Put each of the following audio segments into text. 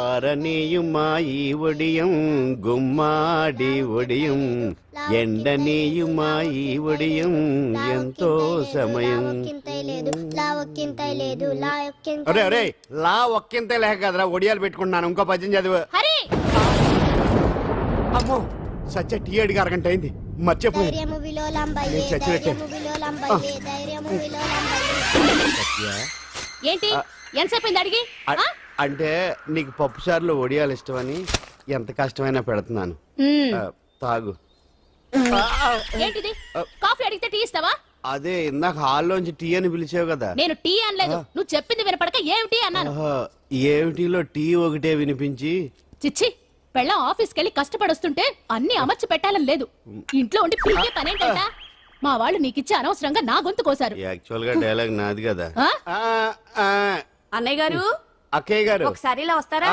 ആരനെയുമായി ഒടിയും ഗുമ്മാടി ഒടിയും ఎండనీయుమాయి ఒడియం ఎంతో సమయం. అరే అరే లా ఒక్కింతే లేక కదరా ఒడియాలు పెట్టుకుంటున్నాను. ఇంకో పద్యం చదువు. అమ్మో సత్య టీ అడిగి అరగంట అయింది మర్చిపోయింది. ఏంటి ఎంతసేపు అడిగి? అంటే నీకు పప్పు సార్లు ఒడియాలు ఇష్టమని ఎంత కష్టమైనా పెడుతున్నాను. తాగు. ఏంటిది? కాఫీ అడిగితే టీ ఇస్తావా? అదే ఇందాక హాల్లోంచి టీ అని పిలిచావు కదా. నేను టీ అనలేదు, నువ్వు చెప్పింది వినపడక ఏమిటి అన్నాను. ఏమిటిలో టీ ఒకటే వినిపించి. చిచ్చి, పెళ్ళం ఆఫీస్కి వెళ్ళి కష్టపడొస్తుంటే అన్ని అమర్చి పెట్టాలని లేదు. ఇంట్లో ఉండి పీకే పనేంటంట. మా వాళ్ళు నీకిచ్చి అనవసరంగా నా గొంతు కోసారు. యాక్చువల్ గా డైలాగ్ నాది కదా. అన్నయ్య గారు, అక్కయ్య గారు ఒకసారి ఇలా వస్తారా?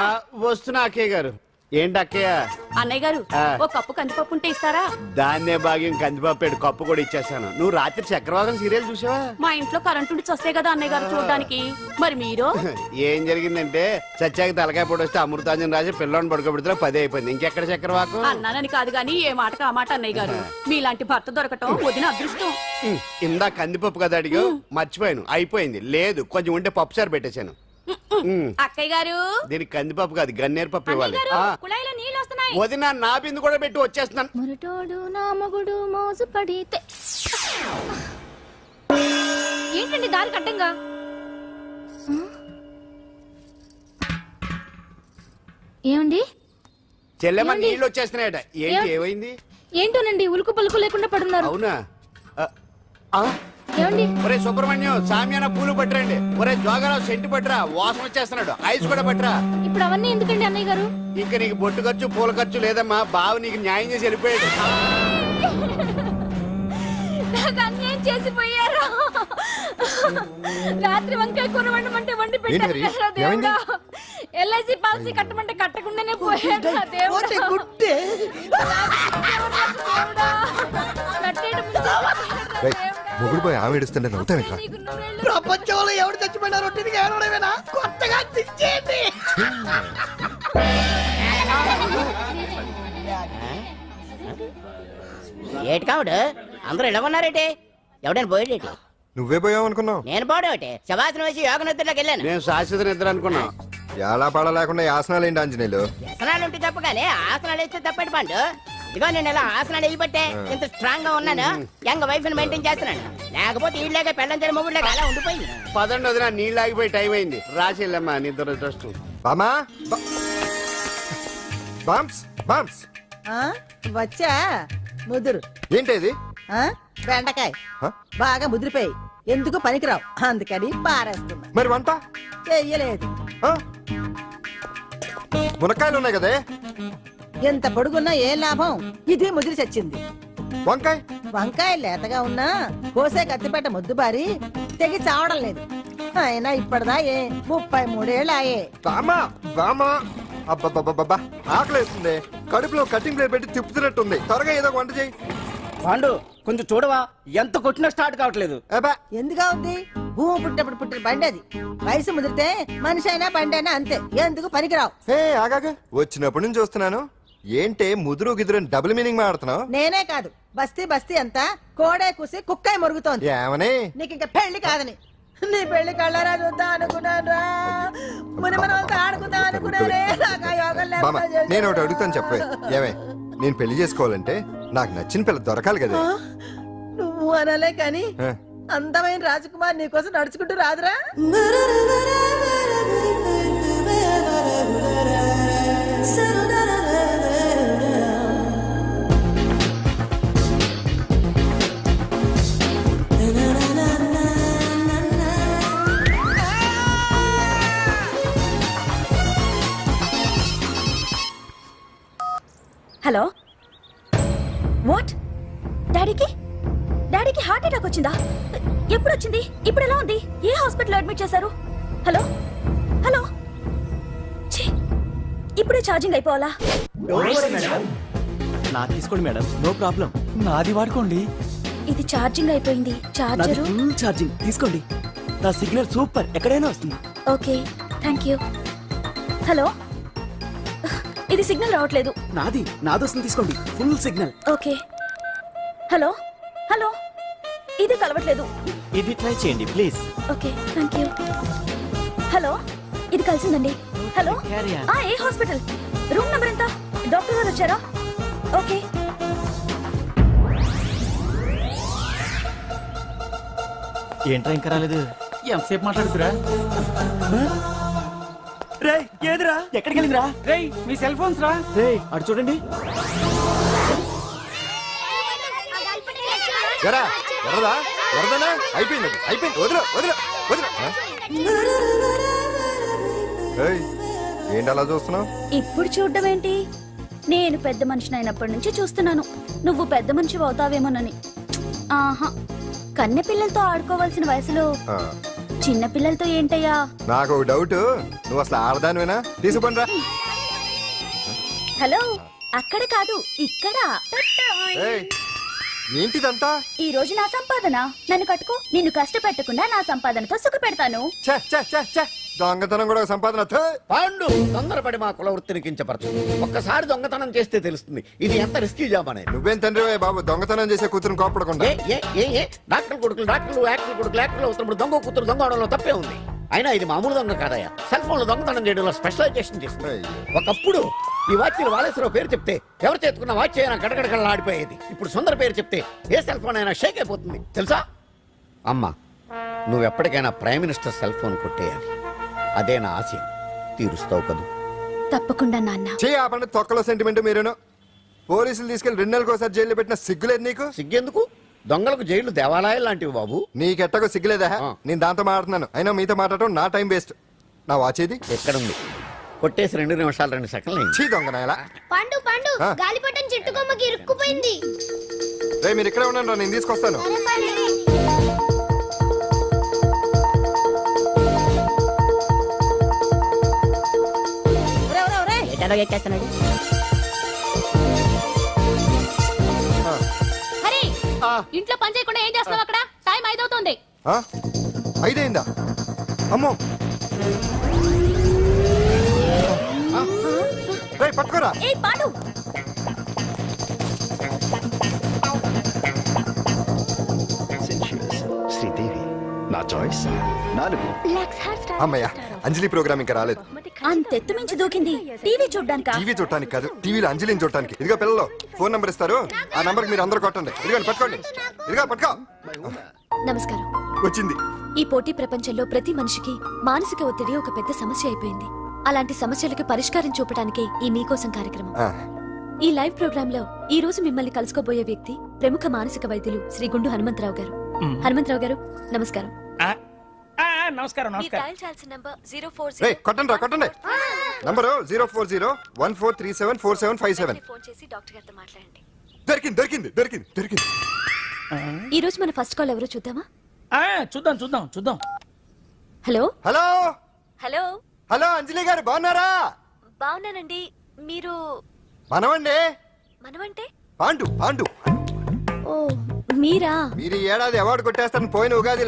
వస్తున్నా అక్కయ్య గారు. ఏంటి అక్కయ్య? అన్నయ్య గారు ఒక కప్పు కందిపప్పు ఉంటే ఇస్తారా? దాన్నే భాగ్యం కందిపప్పు కప్పు కూడా ఇచ్చేసాను. నువ్వు రాత్రి చక్రవాకం సీరియల్ చూసావా? మా ఇంట్లో కరెంటు వస్తే కదా అన్నయ్య గారు చూడడానికి. మరి మీరు? ఏం జరిగిందంటే సత్యాకి తలకాయ పొడి వస్తే అమృతాంజన్ రాజు పిల్లని పడుకోబెడితే 10 అయిపోయింది. ఇంకెక్కడ చక్రవాకం? అన్నానని కాదు గానీ ఏ మాటకు ఆ మాట అన్నయ్య గారు. మీలాంటి భర్త దొరకటం వదిన అదృష్టం. ఇందా కందిపప్పు కదా అడిగా, మర్చిపోయాను. అయిపోయింది. లేదు కొంచెం ఉంటే పప్పు సార్ పెట్టేశాను. అక్కయ్య గారు దీనికి కందిపప్పు కాదు గన్నేరు పప్పు ఇవ్వాలి. వదిన నా బిందు కూడా పెట్టి వచ్చేస్తున్నాను. మురటోడు నా మగుడు మోజు పడితే. ఏంటండి దారి కట్టంగా? ఏమండి చెల్లెమ్మ నీళ్ళు వచ్చేస్తున్నాయట. ఏంటి ఏమైంది? ఏంటోనండి ఉలుకు పలుకు లేకుండా పడున్నారు. అవునా? ఏమండి? ఒరే సుబ్రహ్మణ్యం సామ్యాన పూలు పట్టరండి. ఒరే జోగరావు సెంటు పట్టరా, వాసన వచ్చేస్తున్నాడు. ఐస్ కూడా పట్టరా. ఇప్పుడు అవన్నీ ఎందుకండి అన్నయ్య గారు? ఇంకా నీకు బొట్టు ఖర్చు పూల ఖర్చు లేదమ్మా. బావ నీకు న్యాయం చేసి వెళ్ళిపోయాడు. అన్యాయం చేసిపోయారు. రాత్రి వంకాయ కూర వండమంటే వండి పెట్టారు. ఎల్ఐసి పాలసీ కట్టమంటే కట్టకుండానే పోయాడు. మొగుడు పోయి ఆమె ఏడుస్తుంటే నవ్వుతావేంట్రా? ప్రపంచంలో ఎవరు చచ్చిపోయినా రొట్టెని ఏడవడమేనా? కొత్తగా తెచ్చేయండి. ఏటి కావుడు అందరూ ఇలా ఉన్నారేటి? ఎవడైనా పోయేటి? నువ్వే పోయావు అనుకున్నావు. నేను పోవడం శవాసనం వేసి యోగ నిద్రలోకి వెళ్ళాను. నేను శాశ్వత నిద్ర అనుకున్నా. ఎలా పాడ లేకుండా ఆసనాలు ఏంటి ఆంజనేయులు? ఆసనాలు ఉంటే తప్ప కానీ ఆసనాలు వేస్తే తప్పటి పండు. ఇదిగో నేను ఇలా ఆసనాలు వేయబట్టే ఇంత స్ట్రాంగ్ గా ఉన్నాను. యంగ్ వైఫ్ ని మెయింటైన్ చేస్తున్నాను. లేకపోతే ఇళ్ళగా పెళ్ళంచని మొగుళ్ళగా అలా ఉండిపోయింది. పదండి వదిన, నీళ్ళు ఆగిపోయి టైం అయింది. రాసేళ్ళమ్మా నిద్ర ట్రస్ట్. బామా బామ్స్ బామ్స్ వచ్చా ముదురు. ఏంటి బెండకాయ బాగా ముదిరిపోయి ఎందుకు పనికిరావు, అందుకని పారేస్తున్నా. మరి వంట చెయ్యలేదు. మునక్కాయలు ఉన్నాయి కదే. ఎంత పొడుగున్నా ఏం లాభం, ఇది ముదిరి చచ్చింది. వంకాయ వంకాయ లేతగా ఉన్నా కోసే కత్తిపేట ముద్దు బారి తెగి చావడం లేదు. అయినా ఇప్పటిదా 33 ఏళ్ళు ఆయే. బామా బామా అబ్బబ్బబ్బబ్బా ఆకలేస్తుంది. కడుపులో కటింగ్ ప్లేట్ పెట్టి తిప్పుతున్నట్టుంది. త్వరగా ఏదో వంట చేయి. పాండు కొంచెం చూడవా, ఎంత కొట్టినా స్టార్ట్ కావట్లేదు. ఎందుగా ఉంది? భూమి పుట్టినప్పుడు పుట్టిన బండి అది. వయసు ముదిరితే మనిషి అయినా బండి అయినా అంతే, ఎందుకు పనికిరావు. ఆగాగా వచ్చినప్పటి నుంచి చూస్తున్నాను. ఏంటే ముదురు గిదురు డబుల్ మీనింగ్ మాడుతున్నావు? నేనే కాదు, బస్తీ బస్తీ అంతా కోడే కూసి కుక్కాయి మురుగుతోంది. ఏమని? నీకు ఇంకా పెళ్లి కాదని. నీ పెళ్లి కళ్ళరా చూద్దాం అనుకున్నాను. ఆడుకుందాం అనుకున్నారే. నేను ఒకటి అడుగుతాను చెప్పే. ఏమే నేను పెళ్లి చేసుకోవాలంటే నాకు నచ్చిన పిల్ల దొరకాలి కదా. నువ్వు అనలే కాని అందమైన రాజకుమార్ నీకోసం నడుచుకుంటూ రాదురా. Hello, what? డాడీకి హార్ట్ అటాక్ వచ్చిందా? ఎప్పుడు వచ్చింది? ఇప్పుడు ఎలా ఉంది? ఏ హాస్పిటల్ అడ్మిట్ చేశారు? హలో హలో, ఇప్పుడే ఛార్జింగ్ అయిపోవాలా? నా తీసుకోండి మేడం, నో ప్రాబ్లం. నాది వాడుకోండి. ఇది ఛార్జింగ్ అయిపోయింది. ఛార్జింగ్ తీసుకోండి. నా సిగ్నల్ సూపర్, ఎక్కడైనా వస్తుంది. Okay, thank you. హలో ఇది సిగ్నల్ రావట్లేదు. నాదొస్తుంది తీసుకోండి, full signal. Okay. Hello hello ఇది కలవట్లేదు. ఇది ట్రై చేయండి please. Okay thank you. Hello ఇది కలిసిందండి. Hello Carry on. ఏ హాస్పిటల్? రూమ్ నెంబర్ ఎంత? డాక్టర్ గారు వచ్చారా? ఓకే. ఏంట్రా ఇంకా రాలేదు? ఎంతసేపు మాట్లాడుతురా? రే ఏదిరా, ఎక్కడికి వెళ్ళిందిరా? రేయ్ మీ సెల్ ఫోన్స్ రా. రే అటు చూడండి. ఎరా ఎర్రదా ఎర్రదనా అయిపోయింది అది. అయిపోయింది వదిలే వదిలే వదిలే ఆ? ఏయ్, ఏంటి అలా చూస్తున్నావు? ఇప్పుడు చూడ్డం ఏంటి? నేను పెద్ద మనిషిని అయినప్పటి నుంచి చూస్తున్నాను నువ్వు పెద్ద మనిషి అవుతావేమోనని. ఆహా, కన్నె పిల్లలతో ఆడుకోవాల్సిన వయసులో చిన్న పిల్లలతో ఏంటయ్యా? నాకు ఒక డౌట్, నువ్వు అసలు ఆడదానివేనా? తీసుకుంటా. హలో అక్కడ కాదు ఇక్కడ. ఏయ్, ఏంటిదంతా? ఈ రోజు నా సంపాదన. నన్ను కట్టుకో. నిన్ను కష్టపెట్టకుండా నా సంపాదనతో సుఖ పెడతాను. ఛే, ఛే, ఛే, ఛే. దొంగతనం కూడా ఒక సంపాదన. థూ. పాండు తొందరపడి మా కుల వృత్తిని కించపరచు. ఒక్కసారి దొంగతనం చేస్తే తెలుస్తుంది ఇది ఎంత రిస్కీ జాబ్ అనేది. నువ్వేం తండ్రివే బాబు, దొంగతనం చేసే కూతురుని కోపడకుండా. డాక్టర్ కొడుకులు డాక్టర్లు, యాక్టర్ కొడుకులు యాక్టర్లు అవుతున్నప్పుడు దొంగ కూతురు దొంగ అవడంలో తప్పే ఉంది. అయినా ఇది మామూలు దొంగ కాదయ్యా, సెల్ ఫోన్ లో దొంగతనం చేయడంలో స్పెషలైజేషన్ చేస్తుంది. అయ్యో. ఒకప్పుడు ఈ వాచ్లు వాలేశ్వరరావు పేరు చెప్తే ఎవరు చేతుకున్న వాచ్ అయినా గడగడగడలా ఆడిపోయేది. ఇప్పుడు సుందర పేరు చెప్తే ఏ సెల్ ఫోన్ అయినా షేక్ అయిపోతుంది తెలుసా? అమ్మా, నువ్వు ఎప్పటికైనా ప్రైమ్ మినిస్టర్ సెల్ ఫోన్ కొట్టేయాలి. అదే నా ఆశ. తీరుస్తావు కదూ? తప్పకుండా నాన్న. చే ఆపండి తొక్కలో సెంటిమెంట్ మీరేను. పోలీసులు తీసుకెళ్లి 2 నెలలకు ఒకసారి జైల్లో పెట్టిన సిగ్గులేదు నీకు? సిగ్గెందుకు? దొంగలకు జైళ్లు దేవాలయాలు లాంటివి బాబు. నీకెట్టకు సిగ్గులేదా? ఆ. నేను దాంతో మాట్లాడుతున్నాను, అయినా మీతో మాట్లాడటం నా టైం వేస్ట్. నా వాచేది ఎక్కడుంది? కొట్టేసి 2 నిమిషాలు 2 సెకండ్లు అయింది. చీ దొంగనాయలా. పండు పండు ఆ? గాలిపటం చెట్టు కొమ్మకి ఇరుక్కుపోయింది. రే మీరు ఇక్కడే ఉండండి, నేను తీసుకొస్తాను. ఒరేయ్, ఒరేయ్, ఒరేయ్. ఎటాలో ఎక్కేస్తున్నాడు. హరి, ఇంట్లో పని చేయకుండా ఏం చేస్తున్నావు అక్కడ? టైం 5 అవుతుంది. ఆ? 5 అయిందా? అమ్మో. రే పట్టుకోరా. ఏ పాడు. శ్రీదేవి నా చాయిస్ 4. అమ్మయ్య, అంజలి ప్రోగ్రామ్ ఇంకా రాలేదు. అంతెత్తు మించి దూకింది. టీవీ చూడ్డానికా? టీవీ చూడటానికి కాదు, టీవీలో అంజలిని చూడటానికి. ఇదిగో పిల్లలు, ఫోన్ నంబర్ ఇస్తారు, ఆ నంబర్ మీరు అందరూ కొట్టండి. ఇదిగోండి పట్టుకోండి. ఇదిగో పట్టుకో. నమస్కారం. వచ్చింది. ఈ పోటీ ప్రపంచంలో ప్రతి మనిషికి మానసిక ఒత్తిడి ఒక పెద్ద సమస్య అయిపోయింది. అలాంటి సమస్యలకు పరిష్కారం చూపడానికే ఈ మీకోసం కార్యక్రమం. ఆ, ఈ లైవ్ ప్రోగ్రామ్ లో ఈ రోజు మిమ్మల్ని కలుసుకోబోయే వ్యక్తి ప్రముఖ మానసిక వైద్యులు శ్రీ గుండు హనుమంతరావు గారు. హనుమంతరావు గారు నమస్కారం. నమస్కారం నమస్కారం. రే కొట్టండి రా, కొట్టండి. నంబరు 04014374757. ఫోన్ చేసి డాక్టర్ గారితో మాట్లాడండి. దొరికింది దొరికింది దొరికింది దొరికింది. ఈ రోజు మన ఫస్ట్ కాల్ ఎవరో చూద్దామా? చూద్దాం చూద్దాం చూద్దాం. హలో హలో హలో హలో, అంజలి గారు బాగున్నారా? బాగున్నానండి. మీరు మనమండి మనమంటే? పాండు. పాండు ఓ మీరా? మీరు ఈ ఏడాది అవార్డు కొట్టేస్తారని పోయిన ఉగాది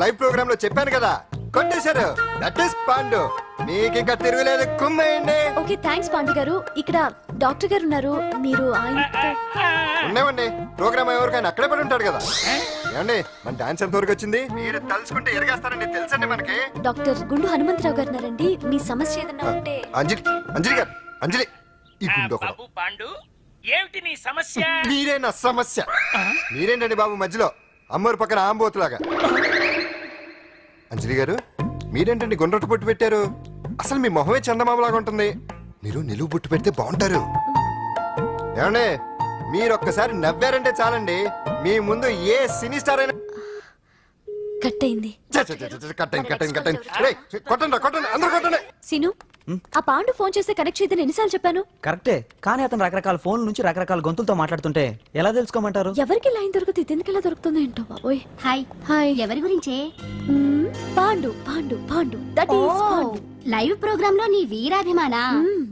లైవ్ ప్రోగ్రామ్ లో చెప్పాను కదా, కొట్టేశారు. That is Pandu. మీకు ఇంకా తిరుగులేదు, కుమ్మేయండి. ఓకే థ్యాంక్స్ పాండు గారు. ఇక్కడ డాక్టర్ గారు ఉన్నారు, మీరు ఆయనతో. ఉన్నామండి, ప్రోగ్రామ్ ఎవరికైనా అక్కడే పడి ఉంటాడు కదా. ఏమండి మన డాన్స్ ఎంత వరకు వచ్చింది? మీరు తలుచుకుంటే ఎరగేస్తారండి, తెలుసండి మనకి. డాక్టర్ గుండు హనుమంతరావు గారు ఉన్నారండి. మీ సమస్య ఏదన్నా ఉంటే. అంజలి అంజలి గారు, అంజలి ఈ గుండు ఒకడు. బాబు పాండు, ఏమిటి నీ సమస్య? మీరే నా సమస్య. మీరేంటండి బాబు మధ్యలో అమ్మోరు పక్కన ఆంబోతులాగా? అంజలి గారు మీరేంటండి గుండ్రటి బొట్టు పెట్టారు? అసలు మీ మొహమే చందమామలాగా ఉంటుంది. మీరు నిలువు బొట్టు పెడితే బాగుంటారు. ఏమండి మీరు ఒక్కసారి నవ్వారంటే చాలండి, మీ ముందు ఏ సినీ స్టార్ అయినా కట్ అయింది. కొట్టండి కొట్టండి అందరూ కొట్టండి. సీను, ఆ పాండు ఫోన్ చేస్తే కనెక్ట్ చేయదని ఎన్నిసార్లు చెప్పాను? కరెక్టే, కానీ అతను రకరకాల ఫోన్ నుంచి రకరకాల గొంతులతో మాట్లాడుతుంటే ఎలా తెలుసుకోమంటారు? ఎవరికి లైన్ దొరుకుతుంది, ఇతనికి ఎలా దొరుకుతుందో ఏంటో బాబోయ్. Hi hi. ఎవరి గురించే? Pandu Pandu Pandu that is Pandu. Live program లో నీ వీరాభిమానా?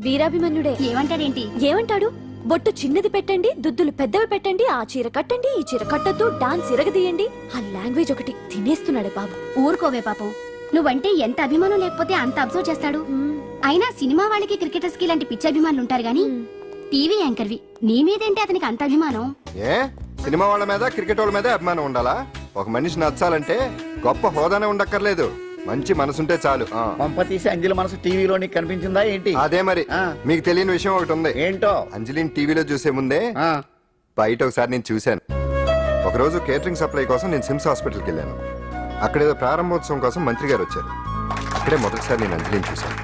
వీరాభిమన్యుడే. ఏమంటాడేంటి? ఏమంటాడు? బొట్టు చిన్నది పెట్టండి, దుద్దులు పెద్దవి పెట్టండి, ఆ చీర కట్టండి, ఈ చీర కట్టద్దు, డాన్స్ ఇరగదీయండి. ఆ లాంగ్వేజ్ ఒకటి తినేస్తున్నాడు బాబు. ఊరుకోవే పాపం, నువ్వంటే ఎంత అభిమానం లేకపోతే అంత అబ్జర్వ్ చేస్తాడు అయినా సినిమా వాళ్ళకి క్రికెటర్స్ కి ఇలాంటి పిచ్చి అభిమానులు ఉంటారు గానీ టీవీ యాంకర్వి నీ మీదేంటి అతనికి అంత అభిమానం? ఏ సినిమా వాళ్ళ మీద క్రికెట్ వాళ్ళ మీద అభిమానం ఉండాలా? ఒక మనిషి నచ్చాలంటే గొప్ప హోదానే ఉండక్కర్లేదు, మంచి మనసుంటే చాలు. పంప తీసి అంజలి మనసు టీవీలో నీకు కనిపించిందా ఏంటి? అదే మరి. ఆ. మీకు తెలియని విషయం ఒకటి ఉంది. ఏంటో? అంజలిని టీవీలో చూసే ముందే ఆ, బయట ఒకసారి నేను చూశాను. ఒకరోజు కేటరింగ్ సప్లై కోసం నేను సిమ్స్ హాస్పిటల్కి వెళ్ళాను. అక్కడేదో ప్రారంభోత్సవం కోసం మంత్రి గారు వచ్చారు. అక్కడే మొదటిసారి నేను అంజలిని చూశాను.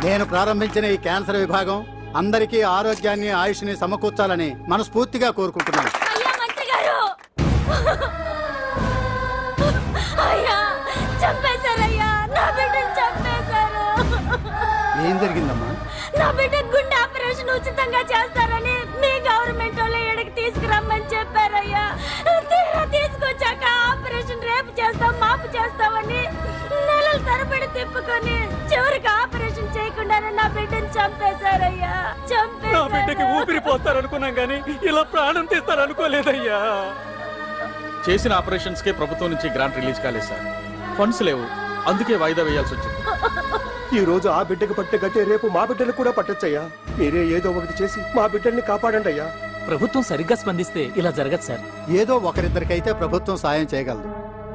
నేను ప్రారంభించిన ఈ క్యాన్సర్ విభాగం అందరికీ ఆరోగ్యాన్ని ఆయుష్ని సమకూర్చాలని మనస్ఫూర్తిగా కోరుకుంటున్నాను. అయ్యా మంత్రి గారు, అయ్యా చంపేశారయ్యా, నా బిడ్డను చంపేశారు. ఏం జరిగిందమ్మా? నా బిడ్డ గుండె ఆపరేషన్ ఉచితంగా చేస్తారని మీ గవర్నమెంట్ వాళ్ళు ఇక్కడికి తీసుకురమ్మని చెప్పారయ్యా. తీరా తీసుకొచ్చాక ఆపరేషన్ రేపు చేస్తాం మాపు చేస్తామని నెలల తరబడి తిప్పుకొని చివరికి ఆపరేషన్ చేయకుండానే నా బిడ్డను చంపేశారయ్యా. నా బిడ్డకి ఊపిరి పోస్తారనుకున్నాం గానీ ఇలా ప్రాణం తీస్తారనుకోలేదయ్యా. చేసిన ఆపరేషన్స్ కే ప్రభుత్వం నుంచి గ్రాంట్ రిలీజ్ కాలేదు సార్. ఫండ్స్ లేవు, అందుకే వాయిదా వేయాల్సి వచ్చింది. ఈ రోజు ఆ బిడ్డకు పట్టే గట్టే రేపు మా బిడ్డలు కూడా పట్టొచ్చయ్యా. మీరే ఏదో ఒకటి చేసి మా బిడ్డల్ని కాపాడండి అయ్యా. ప్రభుత్వం సరిగ్గా స్పందిస్తే ఇలా జరగదు సార్. ఏదో ఒకరిద్దరికైతే ప్రభుత్వం సాయం చేయగలదు,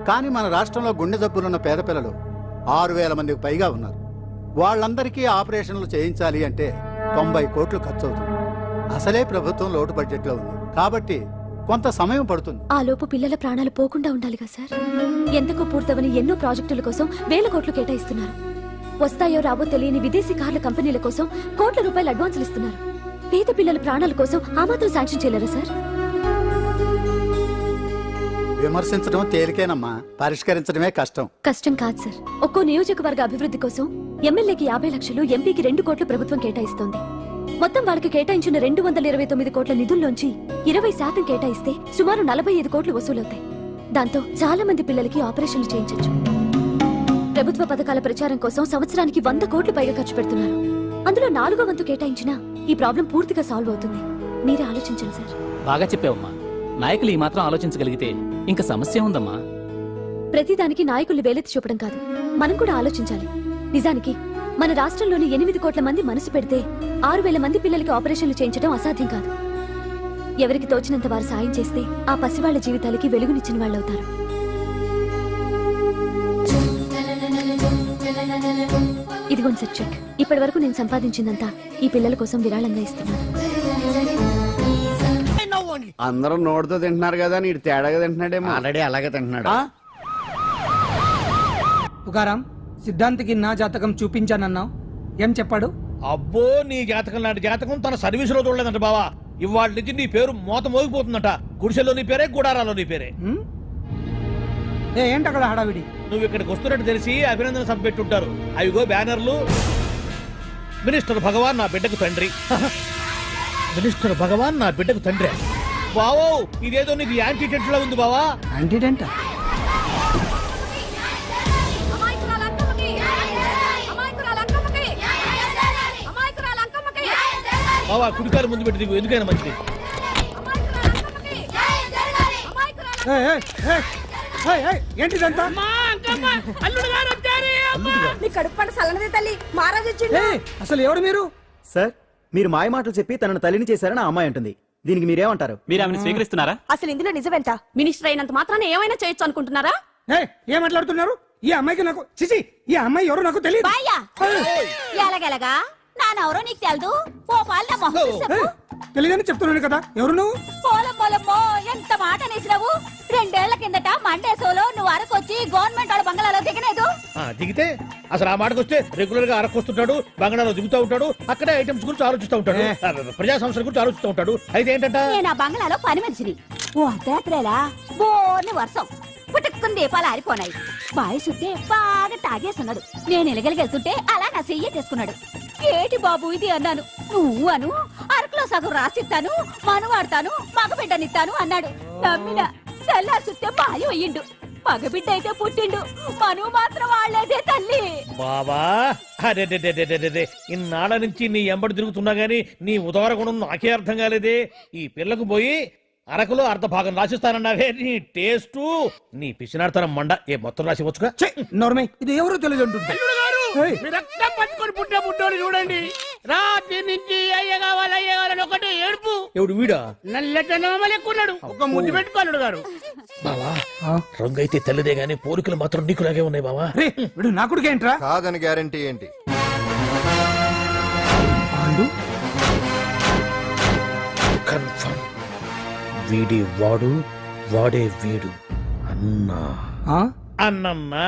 కానీ మన రాష్ట్రంలో గుండె జబ్బులున్న పేద పిల్లలు 6,000 మందికి పైగా ఉన్నారు. వాళ్ళందరికీ ఆపరేషన్లు చేయించాలి అంటే 90 కోట్లు ఖర్చు అవుతుంది. అసలే ప్రభుత్వం లోటు బడ్జెట్లో ఉంది కాబట్టి కొంత సమయం పడుతుంది. ఆ లోపు పిల్లల ప్రాణాలు పోకుండా ఉండాలిగా సార్. ఎంతకు పూర్తవని ఎన్నో ప్రాజెక్టుల కోసం వేల కోట్లు కేటాయిస్తున్నారు. వస్తాయో రావో తెలియని విదేశీ కార్ల కంపెనీల కోసం కోట్ల రూపాయలు అడ్వాన్సులు ఇస్తున్నారు. పేద పిల్లల ప్రాణాల కోసం ఆ మాత్రం శాంక్షన్ చేయలేరా సార్? విమర్శించడం తేలికేనమ్మా, పరిష్కరించడమే కష్టం. కష్టం కాదు సార్. ఒక్కో నియోజకవర్గ అభివృద్ధి కోసం ఎమ్మెల్యేకి 50 లక్షలు, ఎంపీకి 2 కోట్లు ప్రభుత్వం కేటాయిస్తోంది. మొత్తం వాళ్ళకి కేటాయించిన 229 కోట్ల నిధుల్లోంచి 20% కేటాయిస్తే సుమారు 45 కోట్లు వసూలవుతాయి. దాంతో చాలా మంది పిల్లలకి ఆపరేషన్లు చేయించొచ్చు. ప్రభుత్వ పథకాల ప్రచారం కోసం సంవత్సరానికి 100 కోట్లు పైగా ఖర్చు పెడుతున్నారు. అందులో 4వ వంతు కేటాయించినా ఈ ప్రాబ్లం పూర్తిగా సాల్వ్ అవుతుంది. మీరే ఆలోచించండి సార్. బాగా చెప్పావమ్మా. నాయకులు ఈ మాత్రం ఆలోచించగలిగితే ఇంకా సమస్య ఉందమ్మా. ప్రతిదానికి నాయకుల్ని వేలెత్తి చూపడం కాదు, మనం కూడా ఆలోచించాలి. నిజానికి మన రాష్ట్రంలోని 8 కోట్ల మంది మనసు పెడితే 6,000 మంది పిల్లలకి ఆపరేషన్లు చేయించడం అసాధ్యం కాదు. ఎవరికి తోచినంత వారు సాయం చేస్తే ఆ పసివాళ్ల జీవితాలకి వెలుగునిచ్చిన వాళ్ళవుతారు. ఇదిగోండి సార్ చెక్. ఇప్పటి వరకు నేను సంపాదించిందంతా ఈ పిల్లల కోసం విరాళంగా ఇస్తున్నాను. అందరూ నోటితో తింటున్నారు కదా, నీడు తేడాగా తింటున్నాడేమో. ఆల్రెడీ అలాగే తింటున్నాడు. పుకారం సిద్ధాంతికి నా జాతకం చూపించానన్నావు, ఏం చెప్పాడు? అబ్బో, నీ జాతకం లాంటి జాతకం తన సర్వీస్ లో చూడలేదంట బావా. ఇవాళ నుంచి నీ పేరు మోత మోగిపోతుందట. గుడిసెలో నీ పేరే, గుడారాలో నీ పేరే. ఏంటి అక్కడ హడావిడి? నువ్వు ఇక్కడికి వస్తున్నట్టు తెలిసి అభినందన సభ పెట్టుంటారు. అవిగో బ్యానర్లు. మినిస్టర్ భగవాన్ నా బిడ్డకు తండ్రి. మినిస్టర్ భగవాన్ నా బిడ్డకు తండ్రి. బావో, ఇదేదో నీకు యాంటీ టెంట్ లా ఉంది బావా. యాంటీడెంట్ బావా, కుడికారు ముందు పెట్టి దిగు, ఎందుకైనా మంచిది. ఏంటిదంతా? అసలు ఎవరు మీరు? సార్, మీరు మాయ మాటలు చెప్పి తనను తల్లిని చేశారని ఆ అమ్మాయి అంటుంది. దీనికి మీరేమంటారు? మీరు ఆమెను స్వీకరిస్తున్నారా? అసలు ఇందులో నిజమేంట? మినిస్టర్ అయినంత మాత్రాన ఏమైనా చేయొచ్చు అనుకుంటున్నారా? ఏం మాట్లాడుతున్నారు? ఈ అమ్మాయికి నాకు చిచి, ఈ అమ్మాయి ఎవరు నాకు తెలియదు. ఎలాగెలగా నానెవరో నీకు తెలదు. ఓ పాల మొహం తెలియదని చెప్తున్నాను కదా, ఎవరు నువ్వు? పోలమ్మో ఎంత మాట అనేసినావు. 2 ఏళ్ల కిందట మండేసోలో నువ్వు అరకొచ్చి గవర్నమెంట్ వాళ్ళ బంగ్లాలో దిగలేదు. దిగితే అసలు ఆ మాటకు వస్తే రెగ్యులర్ గా అరకొస్తుంటాడు, బంగాళాలో దిగుతూ ఉంటాడు, అక్కడే ఐటమ్స్ గురించి ఆలోచిస్తూ ఉంటాడు, ప్రజా సంస్థల గురించి ఆలోచిస్తూ ఉంటాడు. అయితే ఏంటంట, నేను ఆ బంగ్లాలో పని మనిషిని. ఓ అర్ధరాత్రేలా బోర్ని వర్షం పుట్టుకుని దీపాలు ఆరిపోనాయి. బాయ్ సుట్టే బాగా తాగేస్తున్నాడు. నేను ఎలగలిగెళ్తుంటే అలా నా చెయ్యేసుకున్నాడు. ఏటి బాబు ఇది అన్నాను. నువ్వు అను, అరకులో సగం రాసిస్తాను, మనువాడతాను, మగబిడ్డనిస్తాను అన్నాడు. నమ్మిన తెల్లారి సుట్టే బాయ్ అయ్యిండు. మగబిడ్డ అయితే పుట్టిండు, మనువు మాత్రం వాళ్లేదే తల్లి. బాబా అరే ఇన్నాళ్ళ నుంచి నీ ఎంబడి తిరుగుతున్నా గానీ నీ ఉదార గుణం నాకే అర్థం కాలేదే. ఈ పిల్లకు పోయి అరకులో అర్ధ భాగం రాసిస్తానన్నావే నీ టేస్టు నీ పిచ్చినాడతనం మండ ఏ మొత్తం రాసివచ్చుగా నోర్మై ఇది ఎవరో తెలియదు అంటుంటే మీరు రక్తం పట్టుకొని పుట్టే పుట్టోడు చూడండి రాత్రి నుంచి అయ్య కావాలని ఒకటే ఏడుపు. ఎవడు వీడా నల్లెట్టనోమలు ఎక్కున్నాడు ఒక ముద్దు పెట్టుకోలేడు గారు. బావా రంగు అయితే తెల్లదే గానీ పోలికలు మాత్రం నీకులాగే ఉన్నాయి బావా. వీడు నా కొడుకేంట్రా? కాదని గ్యారంటీ ఏంటి? కన్ఫర్మ్ వీడి వాడు వాడే వీడు అన్నా అన్నమ్మా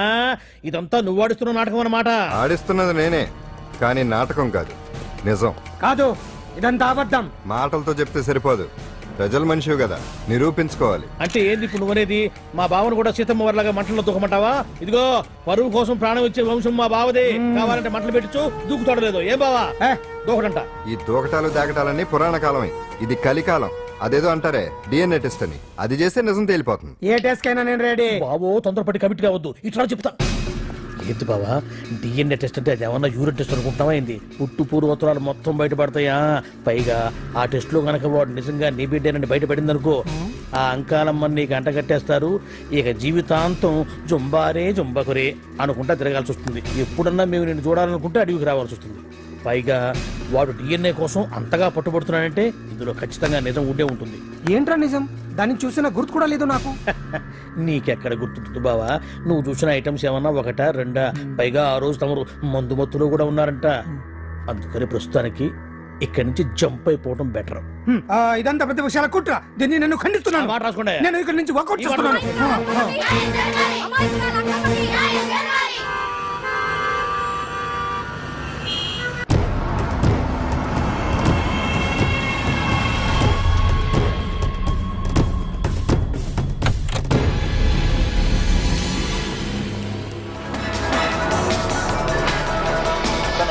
ఇదంతా నువ్వు ఆడుస్తున్న నాటకం అన్నమాట. ఆడిస్తున్నది నేనే, కానీ నాటకం కాదు, నిజం. కాదు, ఇదంతా అబద్ధం. మాటలతో చెప్తే సరిపోదు, ప్రజల మనిషివి కదా, నిరూపించుకోవాలి. అంటే ఏంది ఇప్పుడు నువ్వనేది? మా బావను కూడా సీతమ్మ వారిలాగా మంటల్లో దూకమంటావా? ఇదిగో పరువు కోసం ప్రాణం ఇచ్చే వంశం మా బావదే. కావాలంటే మంటలు పెట్టచ్చు, దూకుతాడు లేదు. ఏం బావా దూకడంట? ఈ దూకటాలు దాకటాలన్నీ పురాణ కాలమే, ఇది కలికాలం. అదేదో అంటారే డిఎన్ఏ టెస్ట్ అని, అది చేస్తే నిజం తేలిపోతుంది. ఏ టెస్ట్ కైనా నేను రెడీ. బావో తొందరపడి కమిట్ కావద్దు, ఇట్లా చెప్తా. ఏంటి బావా డిఎన్ఏ టెస్ట్ అంటే అది ఏమన్నా యూరిన్ టెస్ట్ అనుకుంటావా ఏంది? పుట్టు పూర్వోత్తరాలు మొత్తం బయటపడతాయా? పైగా ఆ టెస్ట్ లో గనక వాడు నిజంగా నీ బిడ్డేనని బయటపడింది అనుకో, ఆ అంకాలమ్మని నీకు అంట కట్టేస్తారు. ఇక జీవితాంతం జుంబారే జుంబకురే అనుకుంటా తిరగాల్సి వస్తుంది. ఎప్పుడన్నా మేము నిన్ను చూడాలనుకుంటే అడవికి రావాల్సి వస్తుంది. పైగా వాడు డిఎన్ఏ కోసం అంతగా పట్టుబడుతున్నాడంటే ఇందులో ఖచ్చితంగా నిజం ఉండే ఉంటుంది. ఏంట్రా నిజం? దాన్ని చూసిన గుర్తు కూడా లేదు నాకు. నీకెక్కడ గుర్తుంటుంది బావా? నువ్వు చూసిన ఐటమ్స్ ఏమన్నా ఒకటా రెండా? పైగా ఆ రోజు తమరు మందు మత్తులో కూడా ఉన్నారంట. అందుకని ప్రస్తుతానికి ఇక్కడి నుంచి జంప్ అయిపోవడం బెటర్. ఇదంతా పెద్ద విషయాల కుట్ర. దీన్ని నేను ఖండిస్తున్నాను. మాట రాసుకోండి. నేను ఇక్కడి నుంచి వాకౌట్ చేస్తున్నాను.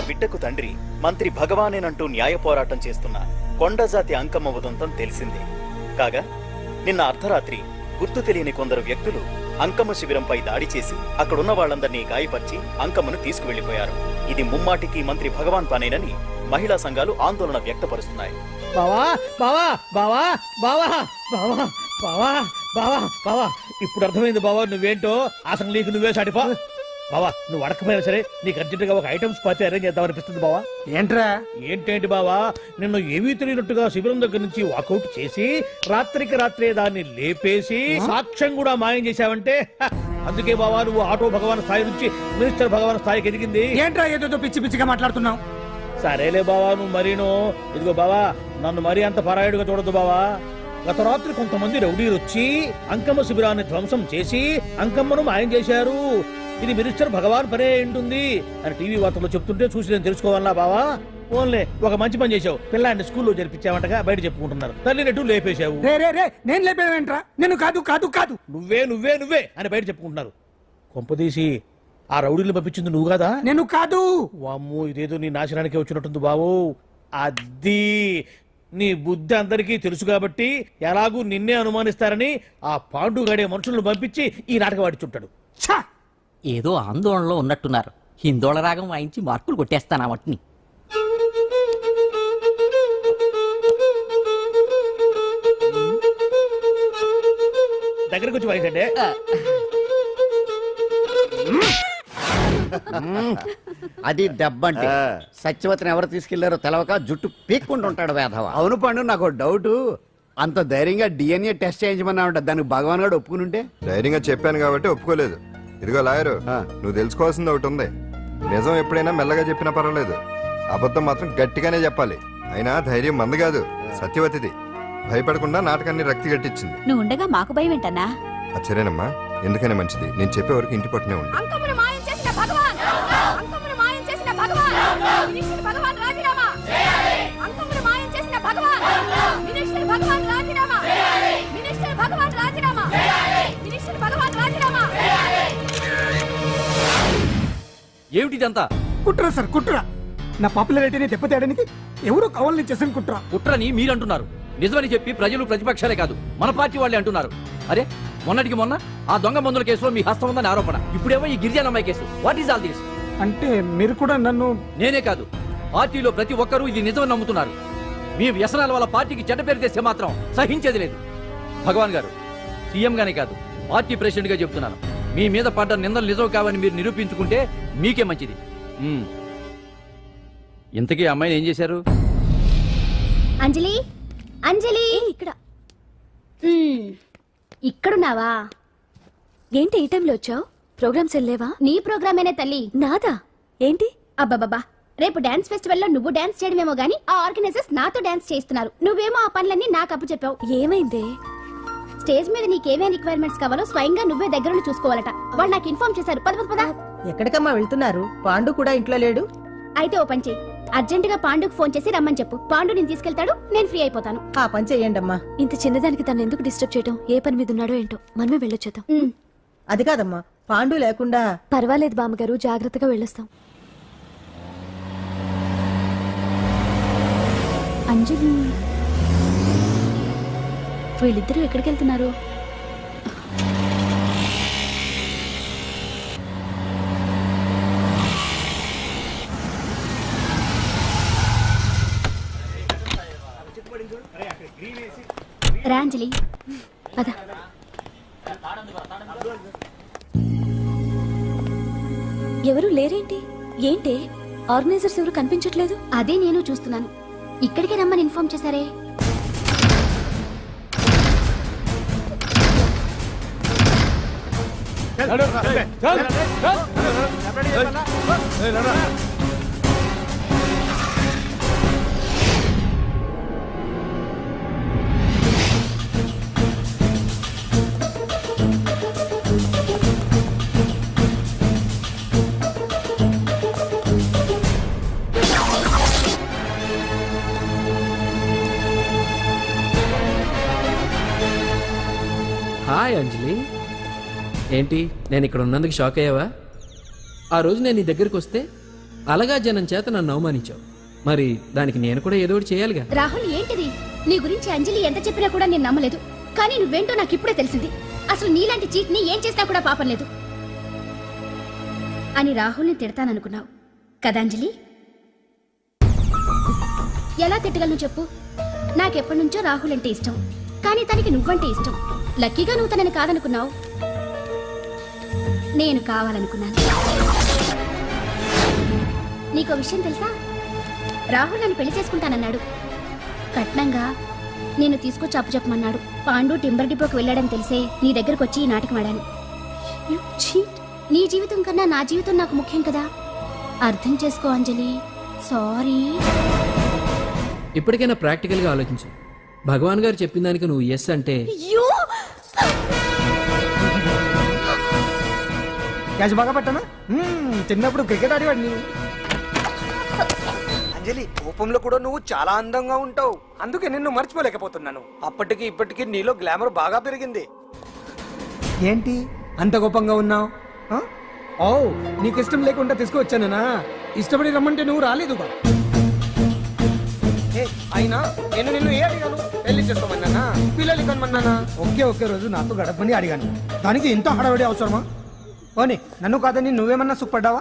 బిడ్డకు తండ్రి మంత్రి భగవానేనంటూ న్యాయ పోరాటం చేస్తున్న కొండజాతి అంకమ్మ ఉదంతం తెలిసిందే. కాగా నిన్న అర్ధరాత్రి గుర్తు తెలియని కొందరు వ్యక్తులు అంకమ్మ శిబిరంపై దాడి చేసి అక్కడున్న వాళ్ళందరినీ గాయపరిచి అంకమ్మను తీసుకువెళ్లిపోయారు. ఇది ముమ్మాటికి మంత్రి భగవాన్ పనేనని మహిళా సంఘాలు ఆందోళన వ్యక్తపరుస్తున్నాయి. బావా బావా బావా బావా బావా బావా బావా బావా ఇప్పుడు అర్థమైంది బావా నువ్వేంటో. అసలు నీకు నువ్వే సాటిపో బావా. నువ్వు అడకపోయినా సరే నీకు అర్జెంటుగా ఒక ఐటమ్స్ పార్టీ అరేంజ్ చేద్దామనిపిస్తుంది బావా. ఏంట్రా? ఏంటేంటి బావా, నిన్ను ఏమీ తెలియనట్టుగా శిబిరం దగ్గర నుంచి వాకౌట్ చేసి రాత్రికి రాత్రే దాన్ని లేపేసి సాక్ష్యం కూడా మాయం చేశావంటే అందుకే బావా నువ్వు ఆటో భగవాన్ స్థాయి నుంచి మినిస్టర్ భగవాన్ స్థాయికి ఎదిగింది. ఏంట్రా ఏదో పిచ్చి పిచ్చిగా మాట్లాడుతున్నావు? సరేలే బావా నువ్వు మరీను. ఇదిగో బావా నన్ను మరీ అంత పరాయుడుగా చూడద్దు బావా. గత రాత్రి కొంతమంది రౌడీలు వచ్చి అంకమ్మ శిబిరాన్ని ధ్వంసం చేసి అంకమ్మను మాయం చేశారు. ఇది మినిస్టర్ భగవాన్ పనే ఉంటుంది అని టీవీ వార్తల్లో చెప్తుంటే చూసి నేను తెలుసుకోవాలా బావా. ఓన్లే ఒక మంచి పని చేశావు, పిల్లాన్ని స్కూల్లో జరిపించావంటగా బయట చెప్పుకుంటున్నారు. తల్లి నెట్టు లేపేశావు. నేను లేపేవేంట్రా? నేను కాదు కాదు కాదు నువ్వే నువ్వే నువ్వే అని బయట చెప్పుకుంటున్నారు. కొంపదీసి ఆ రౌడీలు పంపించింది నువ్వు కాదా? నేను కాదు. వామ్మో ఇదేదో నీ నాశనానికి వచ్చినట్టుంది బావు. అది నీ బుద్ధి అందరికీ తెలుసు కాబట్టి ఎలాగూ నిన్నే అనుమానిస్తారని ఆ పాండుగాడే మనుషులను పంపించి ఈ నాటకం ఆడిచుంటాడు. ఏదో ఆందోళనలో ఉన్నట్టున్నారు. హిందోళ రాగం వాయించి మార్కులు కొట్టేస్తాను వాటిని. దగ్గరకు వచ్చి వాయించండి. అది దెబ్బంటే సత్యవతిని ఎవరు తీసుకెళ్లారో తెలవక జుట్టు పీక్కుంటుంటాడు వేధవ. అవును పండు, నాకు డౌట్. అంత ధైర్యంగా డిఎన్ఏ టెస్ట్ చేయించమన్నా ఉంటా, దానికి భగవాన్ గారు ఒప్పుకుని ఉంటే? ధైర్యంగా చెప్పాను కాబట్టి ఒప్పుకోలేదు. ఇదిగో లాయరు, నువ్వు తెలుసుకోవాల్సింది ఒకటి ఉంది. నిజం ఎప్పుడైనా మెల్లగా చెప్పినా పర్వాలేదు, అబద్ధం మాత్రం గట్టిగానే చెప్పాలి. అయినా ధైర్యం మంది కాదు, సత్యవతిది. భయపడకుండా నాటకాన్ని రక్తి గట్టించింది. నువ్వు ఉండగా మాకు భయం ఏంటన్నా? సరేనమ్మా, ఎందుకనే మంచిది. నేను చెప్పే వరకు ఇంటి పట్టునే ఉంది. అంకమ్మను మాయం చేసిన భగవాన్! అంకమ్మను మాయం చేసిన భగవాన్! మినిస్టర్ భగవాన్ రాజీనామా! అంకమ్మను మాయం చేసిన భగవాన్! మినిస్టర్ భగవాన్ రాజీనామా! మినిస్టర్ భగవాన్ రాజీనామా! మినిస్టర్ భగవాన్ రాజీనామా! ఏమిటిదంతా? కుట్ర సార్, కుట్ర. నా పాపులారిటీని దెబ్బతేయడానికి ఎవరో కావాలని చేసిన కుట్ర. కుట్రని మీరంటున్నారు, నిజమని చెప్పి ప్రజలు ప్రతిపక్షాలే కాదు మన పార్టీ వాళ్ళే అంటున్నారు. అరే మొన్నటికి మొన్న ఆ దొంగ మందుల కేసులో మీ హస్తం ఉందని ఆరోపణ, ఇప్పుడేమో ఈ గిరిజన అమ్మాయి case. What is all this? అంటే మీరు కూడా నన్ను... నేనే కాదు, పార్టీలో ప్రతి ఒక్కరూ ఇది నిజమని నమ్ముతున్నారు. మీ వ్యసనాల వల్ల పార్టీకి చెడ్డ పేరు తెస్తే మాత్రం సహించేది లేదు. భగవాన్ గారు, సీఎం గానే కాదు పార్టీ ప్రెసిడెంట్ గా చెప్తున్నాను, మీ మీద పడ్డ నిందలు నిజం కావని మీరు నిరూపించుకుంటే మీకే మంచిది. ఇంతకీ అమ్మాయిని ఏం చేశారు? అంజలి అంజలి ఇక్కడ ఇక్కడున్నావా? ఏంటి ఈ టైంలో వచ్చావు? ప్రోగ్రామ్స్ వెళ్ళేవా? నీ ప్రోగ్రామేనే తల్లి. నాదా? ఏంటి? అబ్బాబాబా, రేపు డాన్స్ ఫెస్టివల్ లో నువ్వు డాన్స్ చేయడమేమో గానీ ఆ ఆర్గనైజర్స్ నాతో డాన్స్ చేస్తున్నారు. నువ్వేమో ఆ పనులన్నీ నాకు అప్పు చెప్పావు. ఏమైంది? స్టేజ్ మీద నీకేమేం రిక్వైర్మెంట్స్ కావాలో స్వయంగా నువ్వే దగ్గరుండి చూసుకోవాలట. వాళ్ళు నాకు ఇన్ఫార్మ్ చేశారు. పద పద పద. ఎక్కడికమ్మా వెళ్తున్నారు? పాండు కూడా ఇంట్లో లేడు. అయితే ఓ పని చెయ్యి, అర్జెంట్ గా పాండుకు ఫోన్ చేసి రమ్మని చెప్పు. పాండు నేను తీసుకెళ్తాడు, నేను ఫ్రీ అయిపోతాను. ఆ పని చెయ్యండమ్మా. ఇంత చిన్నదానికి తను ఎందుకు డిస్టర్బ్ చేయటం? ఏ పని మీద ఉన్నాడో ఏంటో, మనమే వెళ్ళొచ్చేద్దాం. అది కాదమ్మా, పాండు లేకుండా. పర్వాలేదు బామ్మగారు, జాగ్రత్తగా వెళ్ళొస్తాం. అంజలి, వీళ్ళిద్దరూ ఎక్కడికి వెళ్తున్నారు? రా అంజలి, పద. ఎవరు లేరేంటి? ఏంటి ఆర్గనైజర్స్ ఎవరు కనిపించట్లేదు? అదే నేను చూస్తున్నాను. ఇక్కడికే రమ్మని ఇన్ఫార్మ్ చేశారే. హాయ్ అంజలి, ఏంటి నేను ఇక్కడ ఉన్నందుకు షాక్ అయ్యావా? ఆ రోజు నేను నీ దగ్గరికి వస్తే అలగా జనం చేత నన్ను అవమానించావు. మరి దానికి నేను కూడా ఏదో ఒకటి చేయాలిగా. రాహుల్, ఏంటిది? నీ గురించి అంజలి ఎంత చెప్పినా కూడా నేను నమ్మలేదు. కానీ నువ్వేంటో నాకు ఇప్పుడే తెలిసింది. అసలు నీలాంటి చీట్ ని ఏం చేసినా కూడా పాపం లేదు అని రాహుల్ని తిడతాననుకున్నావు కదా అంజలి? ఎలా తిట్టగలను చెప్పు? నాకెప్పటి నుంచో రాహుల్ అంటే ఇష్టం, కానీ తనకి నువ్వంటే ఇష్టం. లక్కీగా నువ్వు తనని కాదనుకున్నావు, నేను కావాలనుకున్నాను. నీకో విషయం తెలుసా? రాహుల్ నన్ను పెళ్లి చేసుకుంటానన్నాడు. కట్నంగా నేను తీసుకొచ్చి అప్పు చెప్పమన్నాడు. పాండు టింబర్ డిపోకి వెళ్ళాడని తెలిసే నీ దగ్గరకు వచ్చి ఈ నాటకం ఆడాను. నీ జీవితం కన్నా నా జీవితం నాకు ముఖ్యం కదా. అర్థం చేసుకో అంజలి. సారీ. ఇప్పటికైనా ప్రాక్టికల్గా ఆలోచించు. భగవాన్ గారు చెప్పిన దానికి నువ్వు ఎస్ అంటే క్యాచ్ బాగా పట్టానా? చిన్నప్పుడు క్రికెట్ ఆడేవాడిని. అంజలి, కోపంలో కూడా నువ్వు చాలా అందంగా ఉంటావు. అందుకే నిన్ను మర్చిపోలేకపోతున్నాను. అప్పటికి ఇప్పటికి నీలో గ్లామర్ బాగా పెరిగింది. ఏంటి అంత కోపంగా ఉన్నావు? ఓ, నీకు ఇష్టం లేకుండా తీసుకువచ్చానా? ఇష్టపడి రమ్మంటే నువ్వు రాలేదుగా. అయినా నేను నిన్ను ఏ అడిగాను? పెళ్లి చేసుకోమన్నానా, పిల్లలు కనమన్నానా? ఒకే రోజు నాతో గడపని అడిగాను. దానికి ఇంత హడావిడి అవసరమా? ఓని, నన్ను కాదని నువ్వేమన్నా సుఖపడ్డావా?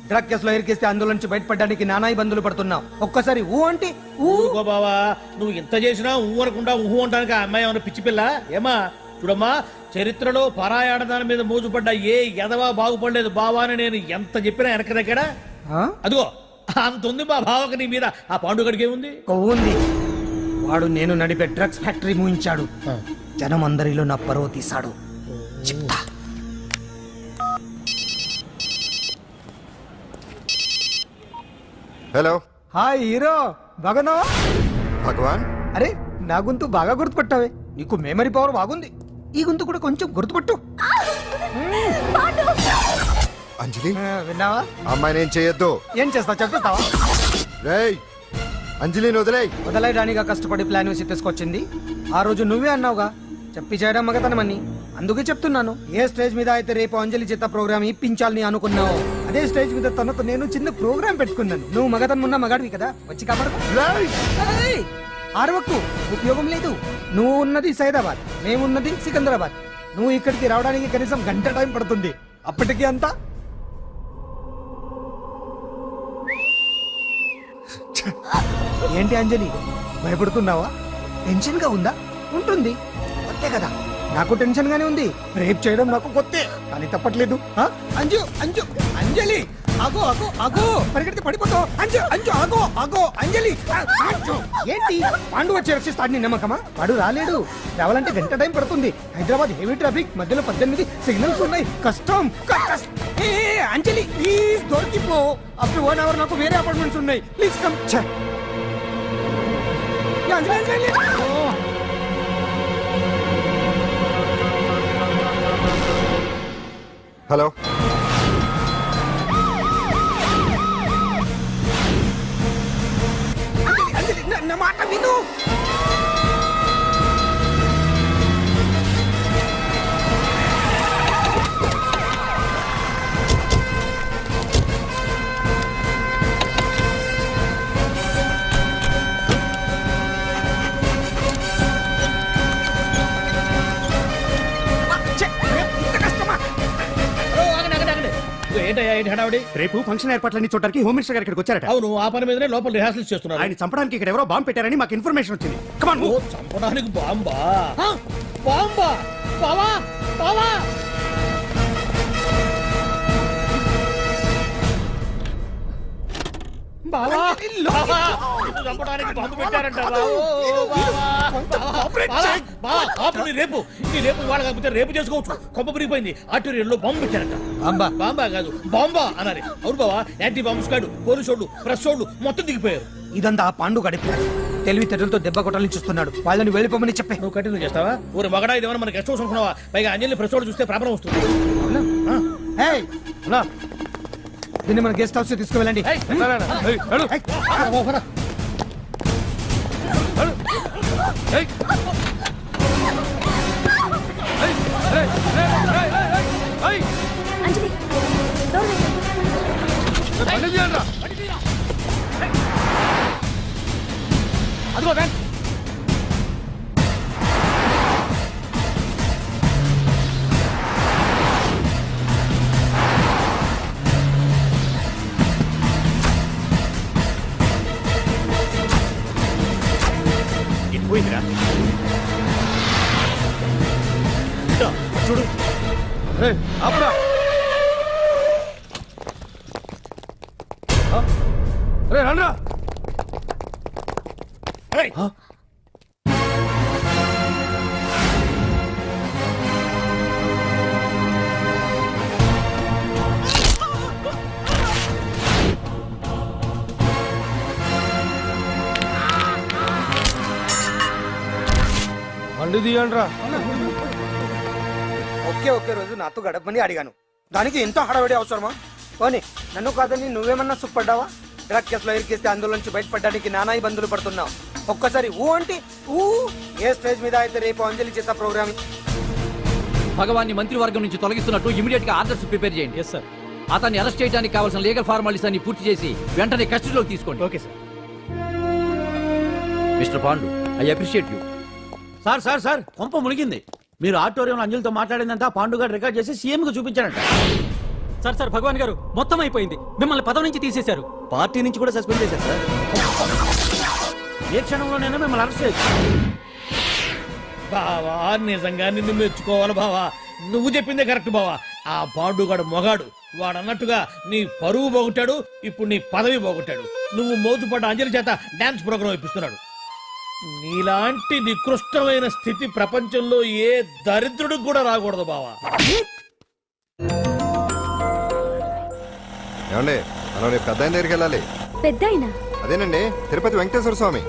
డ్రగ్ కేసులో ఇరికిస్తే అందులో నుంచి బయటపడడానికి నానా ఇబ్బందులు పడుతున్నావు. ఒక్కసారి ఊ అంటే ఊరుకో బావా, నువ్వు ఎంత చేసినా ఊ అనకుండా ఊహు అంటానికి ఆ అమ్మాయి ఏమన్నా పిచ్చి పిల్ల ఏమా? చూడమ్మా, చరిత్రలో పరాయాడదాని మీద మోజుపడ్డ ఏ ఎదవా బాగుపడలేదు బావా అని నేను ఎంత చెప్పినా వెనక దగ్గర. అదిగో అంత ఉంది మా బావకి నీ మీద. ఆ పాండుగడికి ఏముంది? కొవ్వుంది. వాడు నేను నడిపే డ్రగ్స్ ఫ్యాక్టరీ మూయించాడు. జనం అందరిలో నా పరువు తీశాడు. చెప్తా. హలో. హాయ్ హీరో, బాగున్నావా? భగవాన్, అరే నా గొంతు బాగా గుర్తుపట్టావే. నీకు మెమరీ పవర్ బాగుంది. ఈ గొంతు కూడా కొంచెం గుర్తుపట్టు. అంజలి, విన్నావా? అమ్మాయిని ఏం చేయొద్దు. ఏం చేస్తావు చెప్పేస్తావా? రేయ్, అంజలిని వదిలేయ్. వదలయడానిగా కష్టపడి ప్లాన్ వేసి తీసుకొచ్చింది. ఆ రోజు నువ్వే అన్నావుగా చెప్పి చేయడం మగతనమని. అందుకే చెప్తున్నాను. ఏ స్టేజ్ మీద అయితే రేపు అంజలి చేత ప్రోగ్రామ్ ఇప్పించాలని అనుకున్నావు, అదే స్టేజ్ మీద తనతో నేను చిన్న ప్రోగ్రామ్ పెట్టుకున్నాను. నువ్వు మగతనం ఉన్న మగాడివి కదా, వచ్చి కాపాడు. ఆరవకు, ఉపయోగం లేదు. నువ్వు ఉన్నది సైదాబాద్, మేమున్నది సికింద్రాబాద్. నువ్వు ఇక్కడికి రావడానికి కనీసం గంట టైం పడుతుంది. అప్పటికి అంతా ఏంటి అంజలి, భయపడుతున్నావా? టెన్షన్ గా ఉందా? ఉంటుంది. కరెక్టే కదా నాకు టెన్షన్ గానే ఉంది రేప్ చేయడం నాకు కొత్తే కానీ తప్పట్లేదు ఆ? అంజు అంజు అంజలి ఆగో ఆగో ఆగో పరిగెడితే పడిపోతావు అంజు అంజు ఆగో ఆగో అంజలి ఆ, అంజు. ఏంటి పాండు వచ్చి రక్షిస్తాడు నీ నమ్మకమా వాడు రాలేడు రావాలంటే గంట టైం పడుతుంది హైదరాబాద్ హెవీ ట్రాఫిక్ మధ్యలో 18 సిగ్నల్స్ ఉన్నాయి కష్టం ఏ అంజలి ప్లీజ్ దొరికిపో అప్ టు 1 అవర్ నాకు వేరే అపార్ట్మెంట్స్ ఉన్నాయి please come Anjali Anjali hello Anjali నా మాట విను ఏంటయ్యా ఏంటి హడావుడి? రేపు ఫంక్షన్ ఏర్పాట్లన్నీ చూడడానికి హోమ్ మినిస్టర్ గారు ఇక్కడికి వచ్చారట. అవును ఆ పని మీదనే లోపల రిహార్సల్స్ చేస్తున్నారు. ఆయన చంపడానికి ఇక్కడ ఎవరో బాంబు పెట్టారని మాకు ఇన్ఫర్మేషన్ వచ్చింది. కమాన్ ఓ, చంపడానికి బాంబా? ఆ, బాంబా? బావా బావా బావా బావా, నిన్ను చంపడానికి బాంబు పెట్టారంట. రేపు ఇవాళ కాకపోతే రేపు చేసుకోవచ్చు. కొమ్మ పిరిగిపోయింది. ఆర్టీరియల్లో బాంబు పెట్టారంట. బాంబా బాంబా కాదు బాంబా అన్నారు. అవును బావా, యాంటీ బాంబు స్క్వాడ్, పోలీసు వాళ్ళు, ప్రెస్ వాళ్ళు మొత్తం దిగిపోయారు. ఇదంతా ఆ పాండు గడిపి తెలివితేటలతో దెబ్బ కొట్టాలని చూస్తున్నాడు వాళ్ళని వెళ్ళిపోమని చెప్పే నువ్వు కంటిన్యూ చేస్తావా? ఊరి మగడా ఇదేమన్నా మనకి గెస్ట్ హౌస్ అనుకున్నావా? పైగా అంజలి ప్రెస్ వాళ్ళు చూస్తే ప్రాబ్లం వస్తుంది. ఏయ్, అలా. దీన్ని మన గెస్ట్ హౌస్ తీసుకువెళ్ళండి అంజలి డోర్ వేసేయ్. అదిగో వ్యాన్. పోయిందిరా చూడు. అప్పుడా రే రండ్రా. బండి తీయండిరా. ఒకే రోజు నాతో గడపని అడిగాను దానికి ఎంతో హడావిడి అవసరమా? పోనీ నన్ను కాదని నువ్వేమన్నా సుఖపడ్డావా? డ్రగ్ కేసులో ఇరికిస్తే అందులో నుంచి బయటపడడానికి నానా ఇబ్బందులు పడుతున్నావు. ఒక్కసారి ఊ అంటే ఊ. ఏ స్టేజ్ మీద అయితే రేపు అంజలి చేత ప్రోగ్రామ్ భగవాన్ని మంత్రివర్గం నుంచి తొలగిస్తున్నట్టు ఇమీడియట్ గా ఆర్డర్స్ ప్రిపేర్ చేయండి. Yes sir. అతన్ని అరెస్ట్ చేయడానికి కావాల్సిన లీగల్ ఫార్మాలిటీస్ అన్ని పూర్తి చేసి వెంటనే కస్టడీలోకి తీసుకోండి. Okay sir. Mister Pandu, I appreciate you. Sir sir sir కొంప మునిగింది. మీరు ఆడిటోరియంలో అంజలితో మాట్లాడిందంతా పాండు గారు రికార్డ్ చేసి సీఎం కు చూపించారంట. సార్ సార్ భగవాన్ గారు మొత్తం అయిపోయింది. మిమ్మల్ని పదవి నుంచి తీసేశారు. పార్టీ నుంచి కూడా సస్పెండ్ చేశారు సార్. ఏ క్షణంలోనైనా మిమ్మల్ని అరెస్ట్ చేయొచ్చు. బావా నిజంగా నిన్ను మెచ్చుకోవాలి బావా. నువ్వు చెప్పిందే కరెక్ట్ బావా. ఆ పాండుగాడు మొగాడు. వాడు అన్నట్టుగా నీ పరువు పోగొట్టాడు, ఇప్పుడు నీ పదవి పోగొట్టాడు. నువ్వు మోతుపడ్డ అంజలి చేత డాన్స్ ప్రోగ్రాం ఇప్పిస్తున్నాడు. నీలాంటి నికృష్టమైన స్థితి ప్రపంచంలో ఏ దరిద్రుడికి కూడా రాకూడదు బావా. ఏమండి మనం రేపు పెద్ద ఆయన దగ్గరికి వెళ్ళాలి. పెద్దాయనా? అదేనండి తిరుపతి వెంకటేశ్వర స్వామి.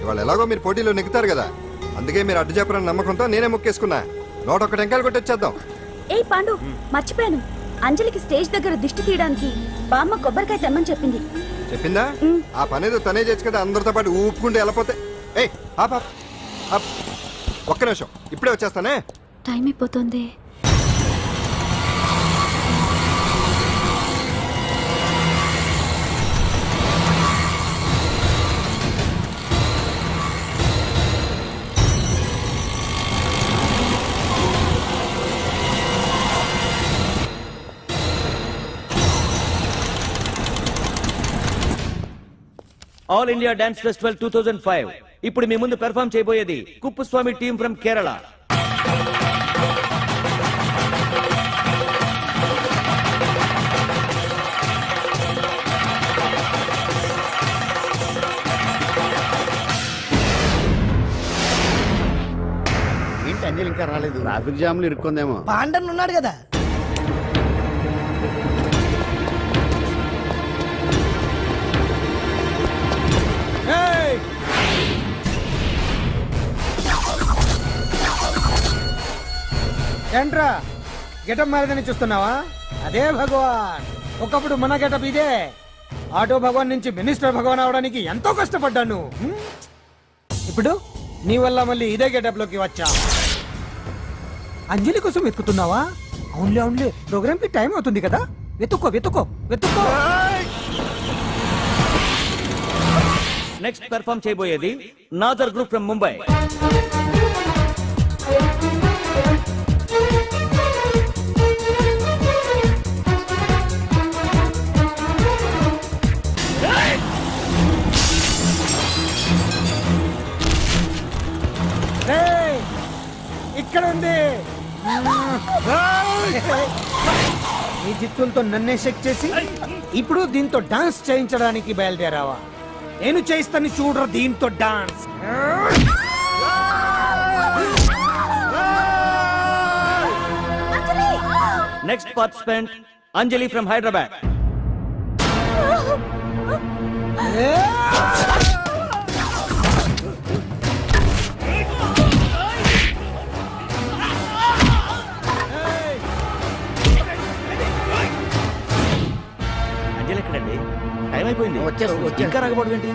ఇవాళ ఎలాగో మీరు పోటీలో నెగ్గుతారు కదా, అందుకే మీరు అడ్డు చెప్పరని నమ్మకంతో నేనే మొక్కేసుకున్నా. 101 టెంకాయలు కొట్టొచ్చేద్దాం. ఏయ్ పాండు, మర్చిపోయాను. అంజలికి స్టేజ్ దగ్గర దిష్టి తీయడానికి బామ్మ కొబ్బరికాయ తెమ్మని చెప్పింది. చెప్పిందా? ఆ పనేదో తనే చేయొచ్చు కదా, అందరితో పాటు ఊపుకుంటూ వెళ్ళపోతే. ఏయ్ ఒక్క నిమిషం, ఇప్పుడే వచ్చేస్తానే. టైం అయిపోతుంది. All India dance festival 2005. ఇప్పుడు మీ ముందు పెర్ఫార్మ్ చేయబోయేది కుప్పుస్వామి టీం ఫ్రమ్ కేరళ. అంజలి ఇంకా రాలేదు. ట్రాఫిక్ జామ్ లో ఇరుక్కుందేమో. పాండన్ ఉన్నాడు కదా. ఏయ్! ఏంట్రా గెటప్ మారదని చూస్తున్నావా? అదే భగవాన్. ఒకప్పుడు మన గెటప్ ఇదే. ఆటో భగవాన్ నుంచి మినిస్టర్ భగవాన్ అవడానికి ఎంతో కష్టపడ్డాను. ఇప్పుడు నీ వల్ల మళ్ళీ ఇదే గెటప్ లోకి వచ్చా. అంజలి కోసం వెతుకుతున్నావా? అవునులే అవునులే, ప్రోగ్రామ్ కి టైం అవుతుంది కదా. వెతుక్కో వెతుక్కో వెతుక్కో. నెక్స్ట్ పెర్ఫామ్ చేయబోయేది నాదర్ గ్రూప్ ఫ్రమ్ ముంబై. ఏయ్! ఇక్కడ ఉంది. ఈ జిత్తులతో నన్నే చెక్ చేసి ఇప్పుడు దీంతో డాన్స్ చేయించడానికి బయలుదేరావా? నేను చేయిస్తాను చూడరా దీంతో dance. Next participant Anjali from Hyderabad. Anjali ఎక్కడండి? టైం అయిపోయింది. వచ్చేస్తుంది, వచ్చేస్తుంది. ఇంకా రాకపోవడం ఏంటి?